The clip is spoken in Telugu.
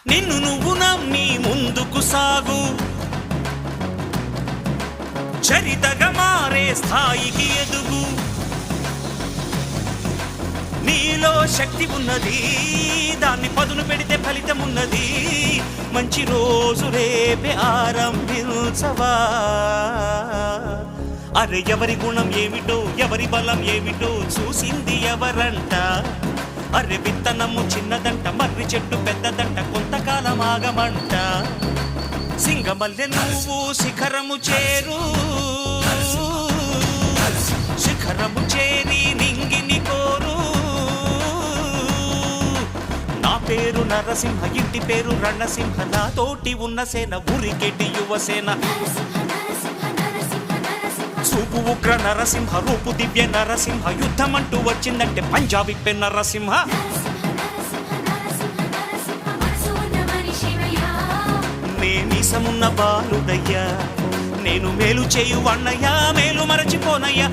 నిన్ను నువ్వు నమ్మి ముందుకు సాగు, చరితగా మారే స్థాయికి ఎదుగు. నీలో శక్తి ఉన్నది, దాన్ని పదును పెడితే ఫలితం ఉన్నది. మంచి రోజు రేపే ఆరంభించవా. అరే ఎవరి గుణం ఏమిటో, ఎవరి బలం ఏమిటో చూసింది ఎవరంట. అరే విత్తనము చిన్నదంట, మర్రి చెట్టు పెద్దదంట, కొంతకాలం ఆగమంట. సింగమల్లె నువ్వు శిఖరము చేరు, శిఖరము చేరి నింగిని కోరు. నా పేరు నరసింహ, ఇంటి పేరు రణసింహ, నా తోటి ఉన్న సేన ఊరికెటి యువసేన. చూపు ఉగ్ర నరసింహ, రూపు దివ్య నరసింహ, యుద్ధమంటూ వచ్చిందంటే పంజాబీ పెన్ నరసింహ. నేనీసమున్న బాలుడయ్యా, నేను మేలు చేయు వన్నయ్యా, మేలు మరచిపోనయ్యా.